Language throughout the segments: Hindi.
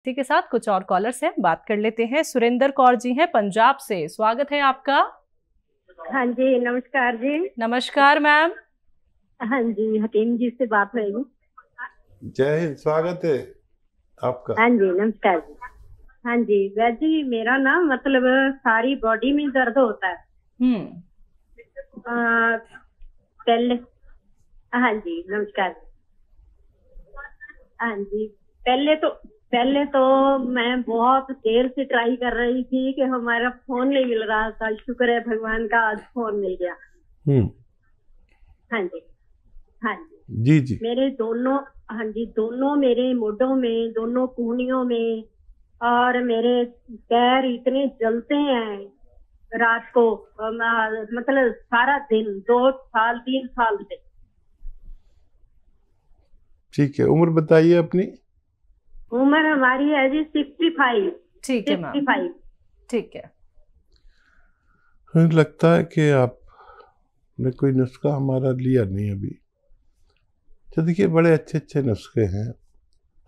इसी के साथ कुछ और कॉलर्स हैं, बात कर लेते हैं। सुरेंद्र कौर जी हैं पंजाब से, स्वागत है आपका। हाँ जी, नमस्कार जी। नमस्कार मैम। हाँ जी, हकीम जी से बात होगी। जय हिंद, स्वागत है आपका। हाँ जी, नमस्कार जी। हाँ जी वैद जी, मेरा ना मतलब सारी बॉडी में दर्द होता है। पहले हाँ जी, नमस्कार। हाँ जी, पहले तो मैं बहुत देर से ट्राई कर रही थी कि हमारा फोन नहीं मिल रहा था। शुक्र है भगवान का, आज फोन मिल गया। हाँ जी, हाँ जी जी मेरे दोनों, हाँ जी, दोनों मेरे मोढों में, दोनों कूहनियों में, और मेरे पैर इतने जलते हैं रात को, मतलब सारा दिन, 2 साल 3 साल से। ठीक है, उम्र बताइए अपनी। उम्र हमारी है जी 65। ठीक है मैम, 65। ठीक है। मुझे लगता है कि आपने कोई नुस्खा हमारा लिया नहीं अभी। तो देखिए, बड़े अच्छे अच्छे नुस्खे हैं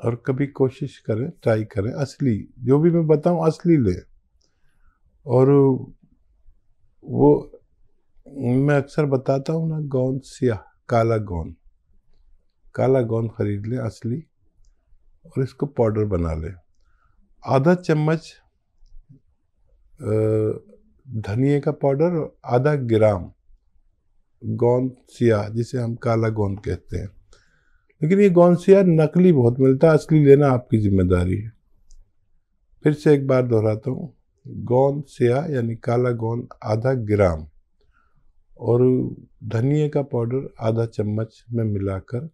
और कभी कोशिश करें, ट्राई करें, असली जो भी मैं बताऊं असली लें। और वो मैं अक्सर बताता हूँ ना, गोंद सियाह, काला गोंद खरीद लें असली, और इसको पाउडर बना लें। आधा चम्मच धनिए का पाउडर और आधा ग्राम गोंद सियाह, जिसे हम काला गोंद कहते हैं। लेकिन ये गोंद सियाह नकली बहुत मिलता है, असली लेना आपकी जिम्मेदारी है। फिर से एक बार दोहराता हूँ, गोंद सियाह यानी काला गोंद आधा ग्राम और धनिए का पाउडर आधा चम्मच में मिलाकर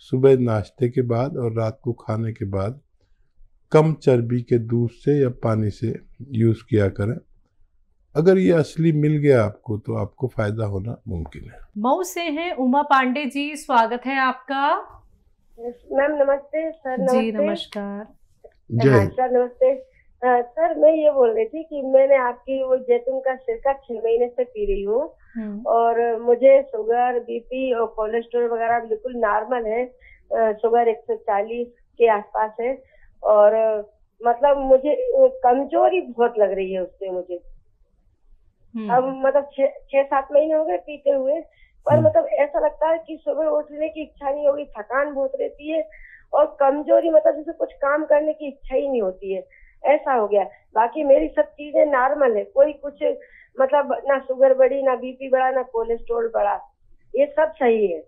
सुबह नाश्ते के बाद और रात को खाने के बाद कम चर्बी के दूध से या पानी से यूज़ किया करें। अगर ये असली मिल गया आपको तो आपको फायदा होना मुमकिन है। मऊ से हैं उमा पांडे जी, स्वागत है आपका। मैम नमस्ते। सर नमस्ते। जी नमस्कार। हाँ सर नमस्ते। सर मैं ये बोल रही थी कि मैंने आपकी वो जैतून का सिरका 6 महीने से पी रही हूँ, और मुझे शुगर, बीपी और कोलेस्ट्रॉल वगैरह बिल्कुल नॉर्मल है। शुगर 140 के आसपास है, और मतलब मुझे कमजोरी बहुत लग रही है उससे मुझे। अब मतलब 6-7 महीने हो गए पीते हुए, पर मतलब ऐसा लगता है कि सुबह उठने की इच्छा नहीं होगी, थकान बहुत रहती है, और कमजोरी, मतलब जैसे कुछ काम करने की इच्छा ही नहीं होती है, ऐसा हो गया। बाकी मेरी सब चीजें नॉर्मल है, कोई कुछ मतलब ना शुगर बढ़ी, ना बीपी बढ़ा, ना कोलेस्ट्रॉल बढ़ा, ये सब सही है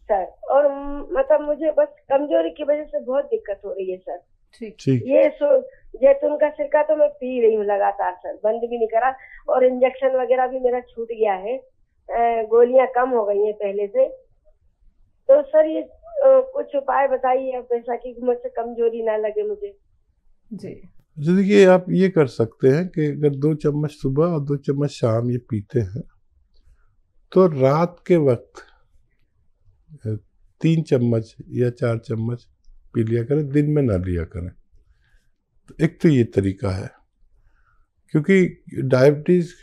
सर। और मतलब मुझे बस कमजोरी की वजह से बहुत दिक्कत हो रही है सर। ठीक। ये जैतून का सिरका तो मैं पी रही हूँ लगातार सर, बंद भी नहीं करा, और इंजेक्शन वगैरह भी मेरा छूट गया है, गोलियां कम हो गई हैं पहले से। तो सर ये कुछ उपाय बताइए आप, ऐसा कि मुझसे कमजोरी ना लगे मुझे। जी देखिए, आप ये कर सकते हैं कि अगर 2 चम्मच सुबह और 2 चम्मच शाम ये पीते हैं, तो रात के वक्त 3 चम्मच या 4 चम्मच पी लिया करें, दिन में ना लिया करें। तो एक तो ये तरीका है, क्योंकि डायबिटीज़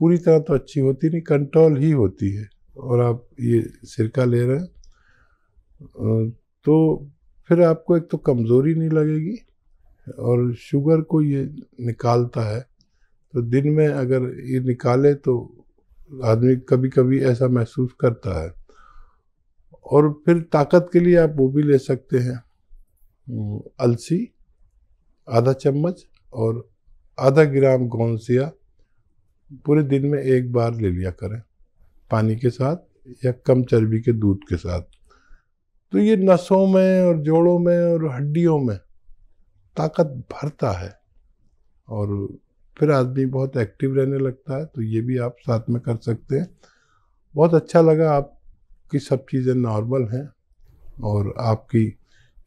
पूरी तरह तो अच्छी होती नहीं, कंट्रोल ही होती है, और आप ये सिरका ले रहे हैं तो फिर आपको एक तो कमज़ोरी नहीं लगेगी, और शुगर को ये निकालता है। तो दिन में अगर ये निकाले तो आदमी कभी कभी ऐसा महसूस करता है। और फिर ताकत के लिए आप वो भी ले सकते हैं, अलसी आधा चम्मच और आधा ग्राम गोंद सियाह, पूरे दिन में एक बार ले लिया करें, पानी के साथ या कम चर्बी के दूध के साथ। तो ये नसों में और जोड़ों में और हड्डियों में ताकत भरता है, और फिर आदमी बहुत एक्टिव रहने लगता है। तो ये भी आप साथ में कर सकते हैं। बहुत अच्छा लगा, आपकी सब चीज़ें नॉर्मल हैं और आपकी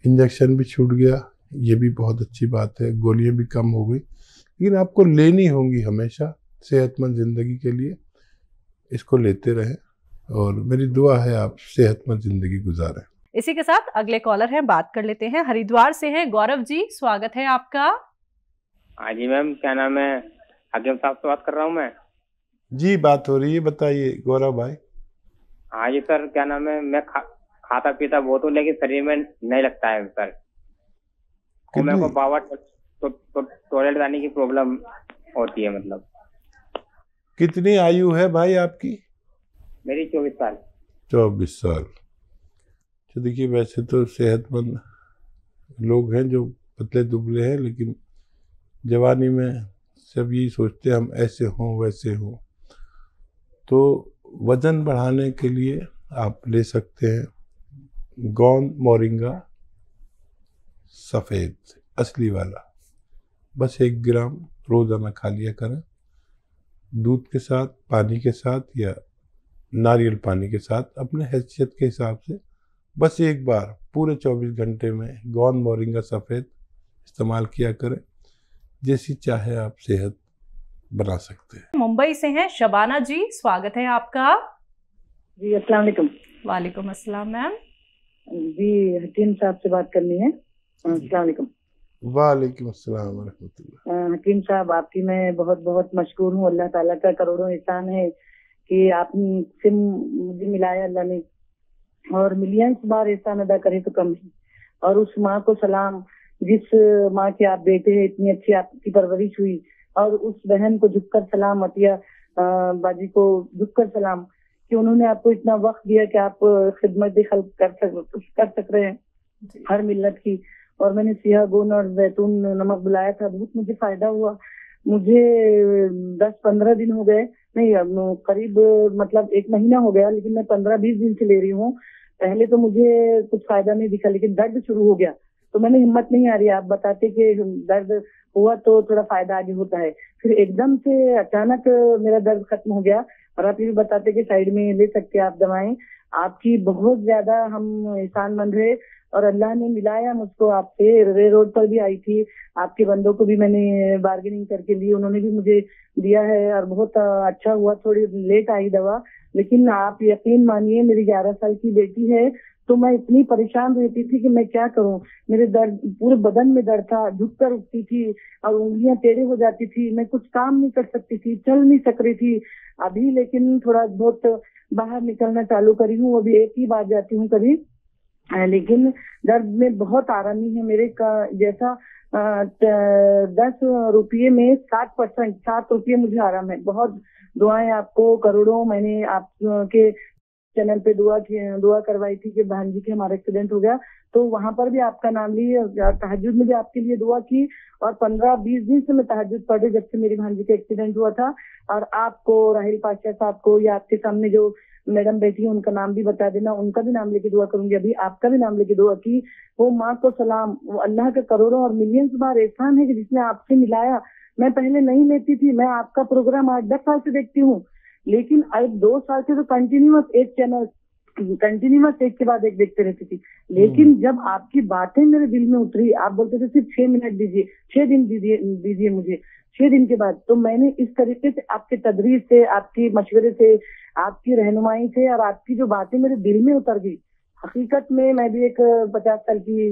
इंजेक्शन भी छूट गया, ये भी बहुत अच्छी बात है। गोलियां भी कम हो गई, लेकिन आपको लेनी होंगी हमेशा सेहतमंद ज़िंदगी के लिए। इसको लेते रहें, और मेरी दुआ है आप सेहतमंद ज़िंदगी गुजारें। इसी के साथ अगले कॉलर हैं, बात कर लेते हैं। हरिद्वार से हैं गौरव जी, स्वागत है आपका। हाँ जी मैम, क्या नाम है, हकीम साहब से बात कर रहा हूँ मैं। जी बात हो रही है, बताइए गौरव भाई। हाँ जी सर, क्या नाम है, मैं खाता पीता बहुत हूँ, लेकिन शरीर में नहीं लगता है सर। और मेरे को बाबा टॉयलेट जाने की प्रॉब्लम होती है। मतलब कितनी आयु है भाई आपकी? मेरी 24 साल। 24 साल। तो देखिए, वैसे तो सेहतमंद लोग हैं जो पतले दुबले हैं, लेकिन जवानी में सब यही सोचते हैं हम ऐसे हों वैसे हों। तो वजन बढ़ाने के लिए आप ले सकते हैं गोंद मोरिंगा सफ़ेद असली वाला, बस 1 ग्राम रोज़ाना खा लिया करें, दूध के साथ, पानी के साथ या नारियल पानी के साथ, अपने हैसियत के हिसाब से। बस एक बार पूरे 24 घंटे में गोंद मोरिंगा सफ़ेद इस्तेमाल किया करें, जैसी चाहे आप सेहत बना सकते हैं। मुंबई से हैं शबाना जी, स्वागत है आपका। जी अस्सलाम वालेकुम। वालेकुम अस्सलाम मैम। जी हकीम साहब से बात करनी है। अस्सलाम वालेकुम। वालेकुम अस्सलाम व रहमतुल्लाह। हकीम साहब, आपकी मैं बहुत बहुत मशकूर हूँ। अल्लाह ताला का करोड़ों एहसान है कि आपसे मुझे मिलाया अल्लाह ने, और मिलियंस बार एहसान अदा करे तो कम है। और उस माँ को सलाम जिस माँ के आप बेटे हैं, इतनी अच्छी आपकी परवरिश हुई, और उस बहन को झुककर सलाम, अतिया बाजी को झुककर सलाम कि उन्होंने आपको इतना वक्त दिया कि आप खिदमत खल्क कर सक रहे हैं हर मिल्लत की। और मैंने सिया गोन और जैतून नमक बुलाया था, बहुत मुझे फायदा हुआ। मुझे 10-15 दिन हो गए, नहीं करीब मतलब 1 महीना हो गया, लेकिन मैं 15-20 दिन से ले रही हूँ। पहले तो मुझे कुछ फायदा नहीं दिखा, लेकिन दर्द शुरू हो गया तो मैंने हिम्मत नहीं आ रही। आप बताते कि दर्द हुआ तो थोड़ा फायदा आगे होता है, फिर एकदम से अचानक मेरा दर्द खत्म हो गया। और आप ये भी बताते कि साइड में ले सकते हैं आप दवाएं। आपकी बहुत ज्यादा हम एहसानमंद है, और अल्लाह ने मिलाया मुझको आपसे। रे रोड पर भी आई थी, आपके बंदों को भी मैंने बार्गेनिंग करके ली, उन्होंने भी मुझे दिया है और बहुत अच्छा हुआ। थोड़ी लेट आई दवा, लेकिन आप यकीन मानिए मेरी 11 साल की बेटी है, तो मैं इतनी परेशान रहती थी कि मैं क्या करूं। मेरे दर्द पूरे बदन में दर्द था, झुक कर उठती थी और उंगलियां टेढ़े हो जाती थी, मैं कुछ काम नहीं कर सकती थी, चल नहीं सक रही थी। अभी लेकिन थोड़ा बहुत बाहर निकलना चालू करी हूँ, अभी 1 ही बार जाती हूँ कभी, लेकिन दर्द में बहुत आरामी है मेरे का। जैसा 10 रुपये में 60%, 7 रुपये मुझे आराम है। बहुत दुआएं आपको करोड़ों। मैंने आपके चैनल पे दुआ करवाई थी कि बहन जी के हमारा एक्सीडेंट हो गया, तो वहां पर भी आपका नाम ली, तहज्जुद में भी आपके लिए दुआ की। और 15-20 दिन से मैं तहज्जुद पढ़ रही जब से मेरी बहन जी का एक्सीडेंट हुआ था। और आपको, राहिल पाशा साहब को, या आपके सामने जो मैडम बैठी है उनका नाम भी बता देना, उनका भी नाम लेके दुआ करूंगी। अभी आपका भी नाम लेके दुआ की। वो माँ को सलाम, वो अल्लाह का करोड़ों और मिलियंस बार एहसान है कि जिसने आपसे मिलाया। मैं पहले नहीं लेती थी, मैं आपका प्रोग्राम 8-10 साल से देखती हूँ, लेकिन अब 2 साल से तो कंटिन्यूअस एक के बाद एक देखते रहती थी। लेकिन जब आपकी बातें मेरे दिल में उतरी, आप बोलते थे सिर्फ 6 मिनट दीजिए, 6 दिन दीजिए मुझे, 6 दिन के बाद, तो मैंने इस तरीके से आपके तदरीस से, आपकी मशवरे से, आपकी रहनुमाई से, और आपकी जो बातें मेरे दिल में उतर गई। हकीकत में मैं भी एक 50 साल की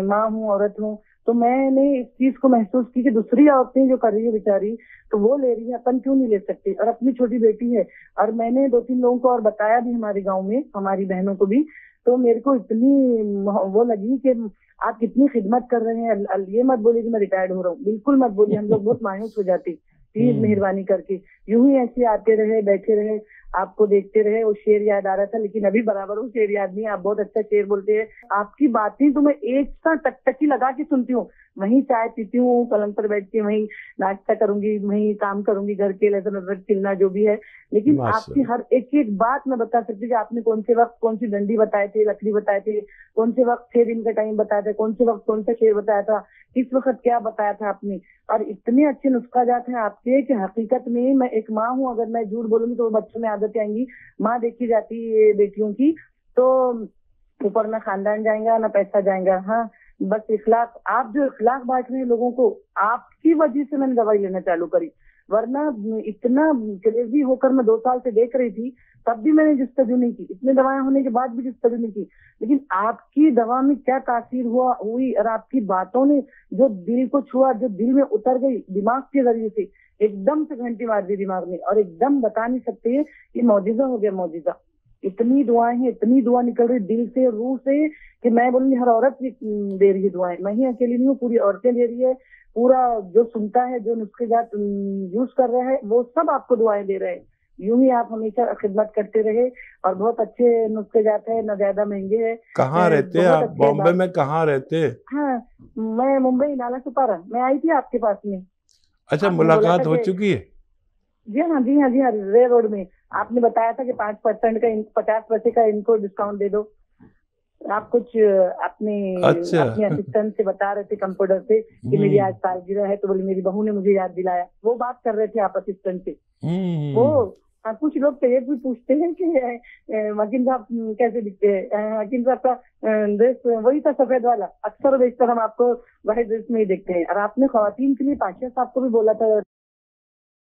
माँ हूँ, औरत हूँ, तो मैंने इस चीज को महसूस की कि दूसरी औरतें जो कर रही है बेचारी, तो वो ले रही है, अपन क्यों नहीं ले सकते। और अपनी छोटी बेटी है, और मैंने 2-3 लोगों को और बताया भी हमारे गांव में, हमारी बहनों को भी, तो मेरे को इतनी वो लगी कि आप कितनी खिदमत कर रहे हैं। ये मत बोलिए कि मैं रिटायर्ड हो रहा हूँ, बिल्कुल मत बोलिए, हम लोग बहुत मायूस हो जाती। प्लीज मेहरबानी करके यूं ही ऐसे आते रहे, बैठे रहे, आपको देखते रहे। वो शेर याद आ रहा था, लेकिन अभी बराबर वो शेर याद नहीं। आप बहुत अच्छा शेर बोलते हैं, आपकी बातें तो मैं एक सा टकटकी लगा के सुनती हूँ। वहीं चाय पीती हूँ, पलंग पर बैठ के वहीं नाश्ता करूंगी, वहीं काम करूंगी, घर के लहसुन अदरक छिलना जो भी है। लेकिन आपकी हर एक बात मैं बता सकती हूँ कि आपने कौन से वक्त कौन सी डंडी बताए थे, लकड़ी बताए थे, कौन से वक्त 6 दिन का टाइम बताया था, कौन से वक्त कौन सा शेर बताया था, किस वक्त क्या बताया था आपने। और इतने अच्छे नुस्खा जात हैं आपके कि हकीकत में मैं एक माँ हूँ, अगर मैं झूठ बोलूंगी तो बच्चों में आदतें आएंगी। माँ देखी जाती है बेटियों की, तो ऊपर ना खानदान जाएगा ना पैसा जाएगा। हाँ, बस इखलाक, आप जो इखलाक बांट रहे हैं लोगों को, आपकी वजह से मैंने दवाई लेना चालू करी। वरना इतना क्रेजी होकर मैं 2 साल से देख रही थी, तब भी मैंने जिस्तजू नहीं की, इतने दवाएं होने के बाद भी जिस्तजू नहीं की। लेकिन आपकी दवा में क्या तासीर हुई, और आपकी बातों ने जो दिल को छुआ, जो दिल में उतर गई दिमाग के जरिए से, एकदम से घंटी मार दी दिमाग में, और एकदम बता नहीं सकते, ये मौजिजा हो गया, मौजिजा। इतनी दुआएं हैं, इतनी दुआ निकल रही दिल से, रूह से, कि मैं बोलूंगी हर औरत दे रही है दुआएं। मैं ही अकेली नहीं हूँ, पूरी औरतें दे रही है। पूरा जो सुनता है, जो नुस्खे जात यूज कर रहे हैं, वो सब आपको दुआएं दे रहे हैं। यूं ही आप हमेशा खिदमत करते रहे, और बहुत अच्छे नुस्खे जाते हैं, न ज्यादा महंगे है। कहाँ रहते हैं आप? बॉम्बे में कहाँ रहते हैं? हाँ, मैं मुंबई नाला सुपारा। मैं आई थी आपके पास में। अच्छा, मुलाकात हो चुकी है? जी हाँ, जी हाँ, जी हाँ, रेल रोड में। आपने बताया था कि 5% का 50% का इनको डिस्काउंट दे दो। आप कुछ अपने अच्छा। अपने असिस्टेंट से बता रहे थे, कंप्यूटर से, कि मेरी आज सालगिरह है, तो बोले मेरी बहू ने मुझे याद दिलाया। वो बात कर रहे थे आप असिस्टेंट से। वो कुछ लोग तो ये भी पूछते हैं कि हकीम साहब कैसे दिखते हैं। हकीम साहब का ड्रेस वही था, सफेद वाला। अक्सर बेशतर हम आपको वही ड्रेस में ही देखते हैं। और आपने खवातीन के लिए पाशिया साहब को भी बोला था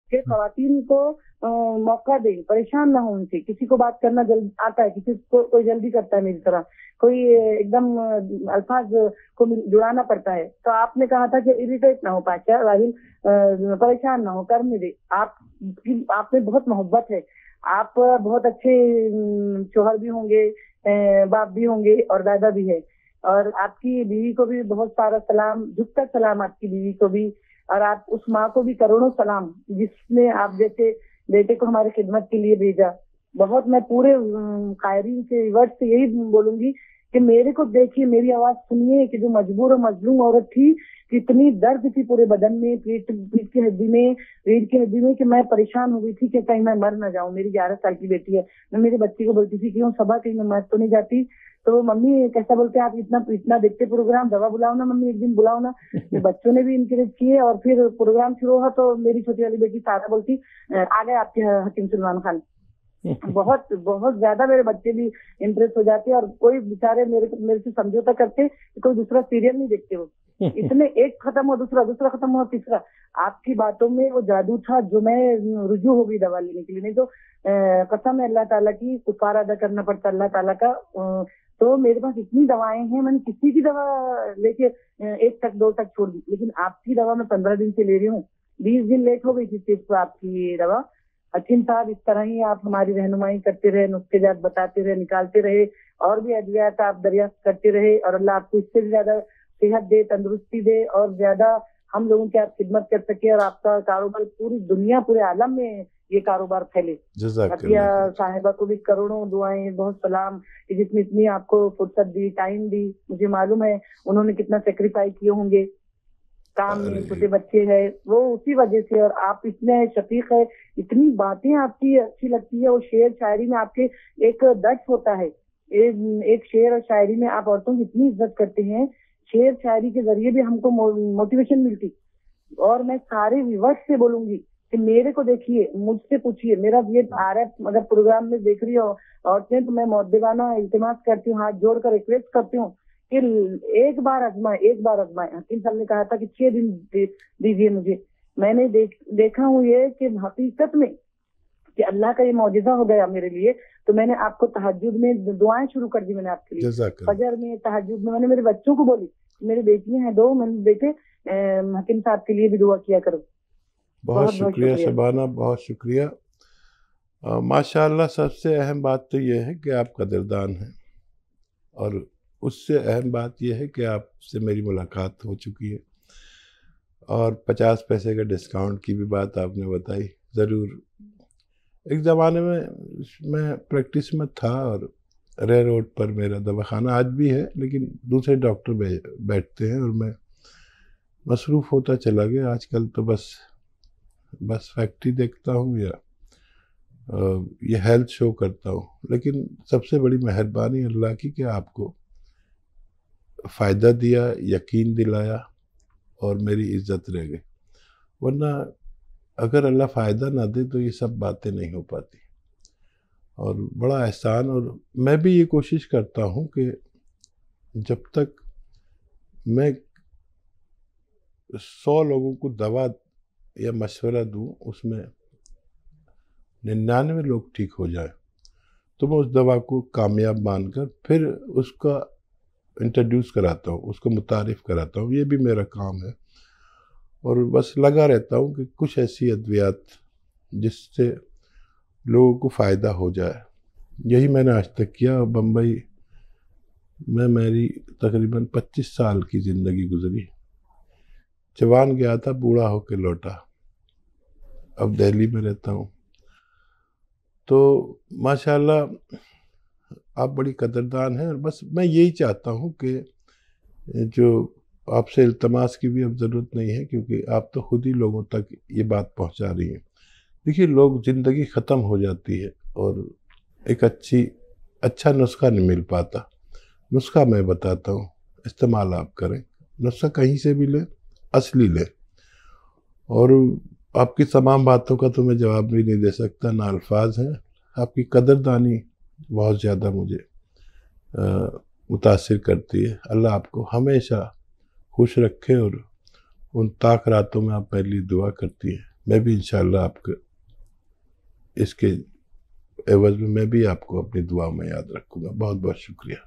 कि खवातीन को मौका दे, परेशान ना हो उनसे। किसी को बात करना जल्दी आता है, किसी को कोई जल्दी करता है मेरी तरह, कोई एकदम अल्फाज को जुड़ाना पड़ता है। तो आपने कहा था कि इरिटेट ना हो पाशा राहिल, परेशान ना हो, करने दे। आप में बहुत मोहब्बत है। आप बहुत अच्छे शोहर भी होंगे, बाप भी होंगे, और दादा भी है। और आपकी बीवी को भी बहुत सारा सलाम, झुककर सलाम आपकी बीवी को भी। और आप उस माँ को भी करोड़ों सलाम, जिसने आप जैसे बेटे को हमारी खिदमत के लिए भेजा। बहुत मैं पूरे कायरीन से, वर्ड से यही बोलूंगी कि मेरे को देखिए, मेरी आवाज सुनिए, कि जो मजबूर और मजलूम औरत थी, कितनी दर्द थी पूरे बदन में, पीठ की हड्डी में, रीढ़ की हड्डी में, कि मैं परेशान हो गई थी कि कहीं मैं मर न जाऊं। मेरी 11 साल की बेटी है। मैं मेरे बच्ची को बोलती थी कि सबा कहीं मैं मर तो नहीं जाती। तो मम्मी कैसा बोलते हैं, आप इतना देखते प्रोग्राम, दवा बुलाओ ना मम्मी, एक दिन बुलाओ ना। बच्चों ने भी इनकरेज किए। और फिर प्रोग्राम शुरू हुआ तो मेरी छोटी वाली बेटी सारा बोलती, आ गए आपके हकीम सलमान खान। बहुत बहुत ज्यादा मेरे बच्चे भी इंप्रेस हो जाते। और कोई बेचारे मेरे से समझौता करते, कोई दूसरा सीरियल नहीं देखते वो। इतने, एक खत्म हो दूसरा खत्म हो तीसरा। आपकी बातों में वो जादू था, जो मैं रुजू हो गई दवा लेने के लिए। नहीं तो कसम है अल्लाह ताला की, शुक्र अदा करना पड़ता अल्लाह ताला का। तो मेरे पास इतनी दवाएं हैं, मैंने किसी की दवा लेके 1 तक 2 तक छोड़ दी, लेकिन आपकी दवा मैं 15 दिन से ले रही हूँ। 20 दिन लेट हो गई थी सिर्फ आपकी दवा। हकीम साहब, इस तरह ही आप हमारी रहनुमाई करते रहे, नुस्खे जात बताते रहे, निकालते रहे, और भी अद्वियात आप दरियाफ्त करते रहे। और अल्लाह आपको इससे भी ज्यादा सेहत दे, तंदुरुस्ती दे, और ज्यादा हम लोगों की आप खिदमत कर सके, और आपका कारोबार पूरी दुनिया, पूरे आलम में ये कारोबार फैले। अतिया साहिबा को भी करोड़ों दुआएं, बहुत सलाम, कि जिसने इतनी आपको फुर्सत दी, टाइम दी। मुझे मालूम है उन्होंने कितना सेक्रीफाइस किए होंगे काम में, छोटे बच्चे हैं वो, उसी वजह से। और आप इतने शफीक है, इतनी बातें आपकी अच्छी लगती है। वो शेर शायरी में आपके एक दर्द होता है, एक शेर और शायरी में आप औरतों की इतनी इज्जत करते हैं। शेर शायरी के जरिए भी हमको मोटिवेशन मिलती। और मैं सारे व्यूअर्स से बोलूंगी कि मेरे को देखिए, मुझसे पूछिए, मेरा ये आ रहा है, अगर प्रोग्राम में देख रही हो औरतें, तो मैं मौदबाना इल्तिमास करती हूँ, हाथ जोड़कर रिक्वेस्ट करती हूँ कि एक बार आजमाए। हकीम साहब ने कहा था कि 6 दिन दीजिए मुझे। मैंने देखा हूँ ये कि हकीकत में कि अल्लाह का ये मौजिजा हो गया मेरे लिए। तो मैंने आपको तहज्जुद में दुआएं शुरू कर दी मैंने आपके लिए, फजर में, तहज्जुद में। मैंने मेरे बच्चों को बोली, मेरी बेटियां हैं 2, मैंने बेटे हकीम साहब के लिए भी दुआ किया करो। बहुत शुक्रिया शबाना, बहुत शुक्रिया। माशाअल्लाह, सबसे अहम बात तो यह है कि आप कदरदान हैं, और उससे अहम बात यह है कि आपसे मेरी मुलाकात हो चुकी है। और 50 पैसे का डिस्काउंट की भी बात आपने बताई। ज़रूर, एक ज़माने में मैं प्रैक्टिस में था, और रे रोड पर मेरा दवाखाना आज भी है, लेकिन दूसरे डॉक्टर बैठते हैं, और मैं मसरूफ़ होता चला गया। आजकल तो बस फैक्ट्री देखता हूँ या ये हेल्थ शो करता हूँ। लेकिन सबसे बड़ी मेहरबानी अल्लाह की कि आपको फ़ायदा दिया, यकीन दिलाया, और मेरी इज्जत रह गई। वरना अगर अल्लाह फ़ायदा ना दे तो ये सब बातें नहीं हो पाती। और बड़ा एहसान। और मैं भी ये कोशिश करता हूँ कि जब तक मैं 100 लोगों को दवा या मशवरा दूँ, उसमें 99 लोग ठीक हो जाए, तो मैं उस दवा को कामयाब मानकर फिर उसका इंट्रोड्यूस कराता हूँ, उसको मुतारिफ़ कराता हूँ। ये भी मेरा काम है। और बस लगा रहता हूँ कि कुछ ऐसी अद्वियात जिससे लोगों को फ़ायदा हो जाए। यही मैंने आज तक किया। बम्बई में मेरी तकरीबन 25 साल की ज़िंदगी गुजरी। जवान गया था, बूढ़ा होकर लौटा। अब दिल्ली में रहता हूँ। तो माशाल्लाह आप बड़ी कदरदान हैं। और बस मैं यही चाहता हूँ कि जो आपसे इल्तमास की भी अब ज़रूरत नहीं है, क्योंकि आप तो खुद ही लोगों तक ये बात पहुँचा रही हैं। देखिए, लोग ज़िंदगी ख़त्म हो जाती है और एक अच्छा नुस्खा नहीं मिल पाता। नुस्खा मैं बताता हूँ, इस्तेमाल आप करें। नुस्खा कहीं से भी लें, असली लें। और आपकी तमाम बातों का तो मैं जवाब भी नहीं दे सकता, ना अल्फाज हैं। आपकी कदरदानी बहुत ज़्यादा मुझे मुतासिर करती है। अल्लाह आपको हमेशा खुश रखे। और उन ताक रातों में आप पहली दुआ करती हैं, मैं भी इंशाअल्लाह आपके इसके एवज में मैं भी आपको अपनी दुआ में याद रखूँगा। बहुत बहुत शुक्रिया।